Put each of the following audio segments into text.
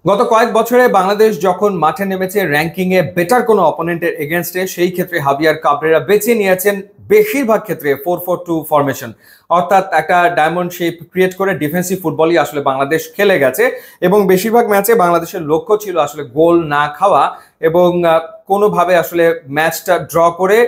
গত কয়েক বছরে বাংলাদেশ যখন মাঠে নেমেছে র্যাঙ্কিং এ বেটার কোনো অপোনেন্টের এগেনস্টে, সেই ক্ষেত্রে হাভিয়ার কাবরেরা বেছে নিয়েছেন বেশিরভাগ ক্ষেত্রে 4-4-2 ফরমেশন, অর্থাৎ একটা ডায়মন্ড শেপ ক্রিয়েট করে ডিফেন্সিভ ফুটবলই আসলে বাংলাদেশ খেলে গেছে। এবং বেশিরভাগ ম্যাচে বাংলাদেশের লক্ষ্য ছিল আসলে গোল না খাওয়া এবং কোনোভাবে আসলে ম্যাচটা ড্র করে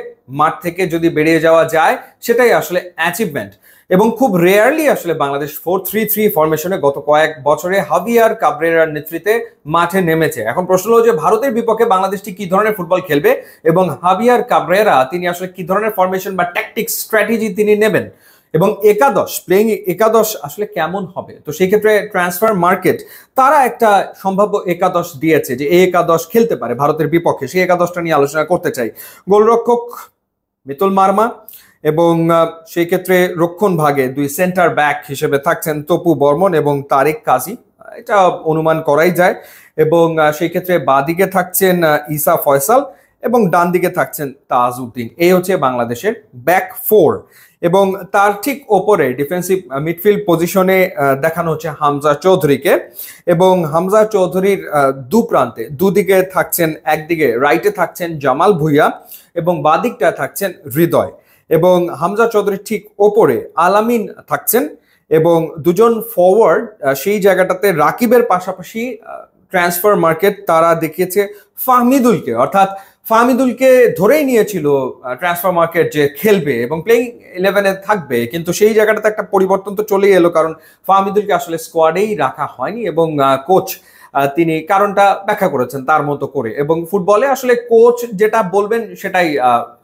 মাঠ থেকে যদি বেরিয়ে যাওয়া যায় সেটাই আসলে অ্যাচিভমেন্ট। এবং খুব রেয়ারলি আসলে বাংলাদেশ 4-3-3 ফরমেশনে গত কয়েক বছরে হাভিয়ার কাবরেরার নেতৃত্বে মাঠে নেমেছে। এখন প্রশ্ন হলো যে ভারতের বিপক্ষে বাংলাদেশটি কি ধরনের ফুটবল খেলবে এবং হাভিয়ার কাবরেরা তিনি আসলে কি ধরনের ফরমেশন বা ট্যাকটিক্স স্ট্র্যাটেজি তিনি নেবেন এবং একাদশ প্লেইং একাদশ আসলে কেমন হবে। তো সেই ক্ষেত্রে ট্রান্সফার মার্কেট তারা একটা সম্ভাব্য একাদশ দিয়েছে যে এই একাদশ খেলতে পারে ভারতের বিপক্ষে, সেই একাদশটা নিয়ে আলোচনা করতে চাই। গোলরক্ষক মিতুল মার্মা এবং সেই ক্ষেত্রে রক্ষণ ভাগে দুই সেন্টার ব্যাক হিসেবে থাকছেন তপু বর্মন এবং তারেক কাজী, এটা অনুমান করাই যায়। এবং সেই ক্ষেত্রে বাদিকে থাকছেন ইসা ফয়সাল এবং ডান দিকে থাকছেন তাজউদ্দিন। এই হচ্ছে বাংলাদেশের ব্যাক ফোর। এবং তার ঠিক ওপরে ডিফেন্সিভ মিডফিল্ড পজিশনে দেখানো হচ্ছে হামজা চৌধুরীকে। এবং হামজা চৌধুরীর দুপ্রান্তে দুদিকে থাকছেন, একদিকে রাইটে থাকছেন জামাল ভুইয়া এবং বাদিকটা থাকছেন হৃদয়। এবং হামজা চৌধুরীর ঠিক ওপরে আলামিন থাকছেন এবং দুজন ফরওয়ার্ড সেই জায়গাটাতে রাকিবের পাশাপাশি ট্রান্সফার মার্কেট তারা দেখিয়েছে ফাহমিদুলকে, অর্থাৎ ফাহমিদুলকে ধরেই নিয়েছিল ট্রান্সফার মার্কেট যে খেলবে এবং প্লেইং 11-এ থাকবে, কিন্তু সেই জায়গাটাতে একটা পরিবর্তন তো চলেই এলো, কারণ ফাহমিদুলকে আসলে স্কোয়াডেই রাখা হয়নি এবং কোচ তিনি কারণটা ব্যাখ্যা করেছেন তার মতো করে। এবং ফুটবলে আসলে কোচ যেটা বলবেন সেটাই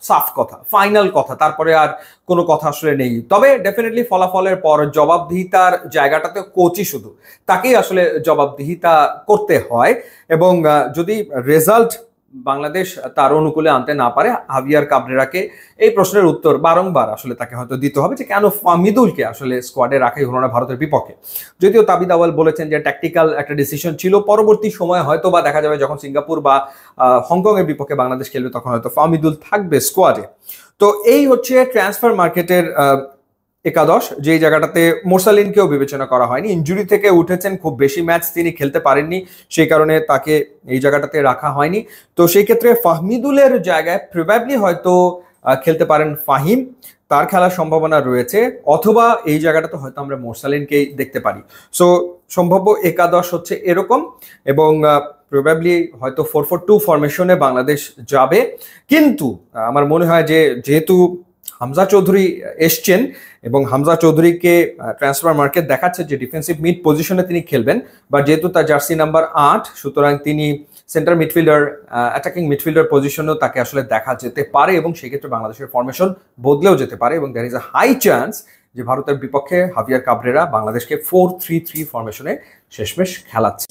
সাফ কথা, ফাইনাল কথা, তারপরে আর কোনো কথা আসলে নেই। তবে ডেফিনেটলি ফলাফলের পর জবাবদিহিতার জায়গাটাতে কোচই শুধু, তাকেই আসলে জবাবদিহিতা করতে হয়। এবং যদি রেজাল্ট বাংলাদেশ তার অনুকূলে আনতে না পারে, হাভিয়ার কাবরেরাকে এই প্রশ্নের উত্তর বারংবার আসলে তাকে হয়তো দিতে হবে যে কেন ফাহমিদুলকে আসলে স্কোয়াডে রাখাই হলো না ভারতের বিপক্ষে। যদিও তাবিদ আওয়াল বলেছেন যে ট্যাকটিক্যাল একটা ডিসিশন ছিল, পরবর্তী সময় হয়তো বা দেখা যাবে যখন সিঙ্গাপুর বা হংকং এর বিপক্ষে বাংলাদেশ খেলবে তখন হয়তো ফাহমিদুল থাকবে স্কোয়াডে। তো এই হচ্ছে ট্রান্সফার মার্কেটের একাদশ, যেই জায়গাটাতে মোরসালিনকেও বিবেচনা করা হয়নি, ইনজুরি থেকে উঠেছেন, খুব বেশি ম্যাচ তিনি খেলতে পারেননি, সেই কারণে তাকে এই জায়গাটাতে রাখা হয়নি। তো সেই ক্ষেত্রে ফাহমিদুলের জায়গায় প্রবাবলি হয়তো খেলতে পারেন ফাহিম, তার খেলার সম্ভাবনা রয়েছে, অথবা এই জায়গাটাতে হয়তো আমরা মোরসালিনকেই দেখতে পারি। সো সম্ভাব্য একাদশ হচ্ছে এরকম। এবং প্রবাবলি হয়তো 4-4-2 ফরমেশনে বাংলাদেশ যাবে। কিন্তু আমার মনে হয় যে যেহেতু হামজা চৌধুরী এসছেন এবং হামজা চৌধুরীকে ট্রান্সফার মার্কেট দেখাচ্ছে যে ডিফেন্সিভ মিড পজিশনে তিনি খেলবেন, বা যেহেতু তার জার্সি নাম্বার 8, সুতরাং তিনি সেন্টার মিডফিল্ডার, অ্যাটাকিং মিডফিল্ডার পজিশনেও তাকে আসলে দেখা যেতে পারে এবং সেক্ষেত্রে বাংলাদেশের ফরমেশন বদলেও যেতে পারে। এবং there is a high chance যে ভারতের বিপক্ষে হাভিয়ার কাবরেরা বাংলাদেশকে 4-3-3 ফরমেশনে শেষমেশ খেলাচ্ছে।